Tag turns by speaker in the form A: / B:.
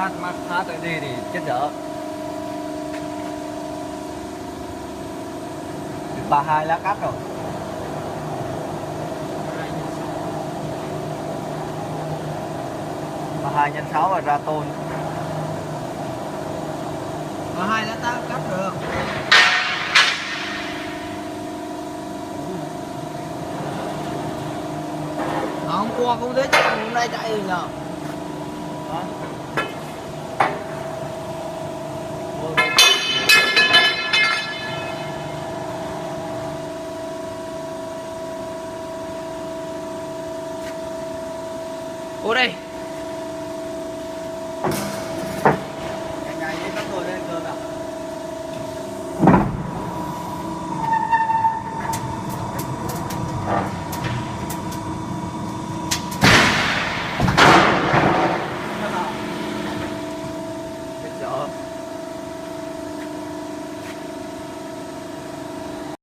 A: hát lại đi thì chết dở. 32 lá cắt rồi. 32 nhân 6 là ra tôn.
B: 2 lá tá cắt được. Hôm qua cũng thế chắc hôm nay chạy rồi nhờ. Ô đây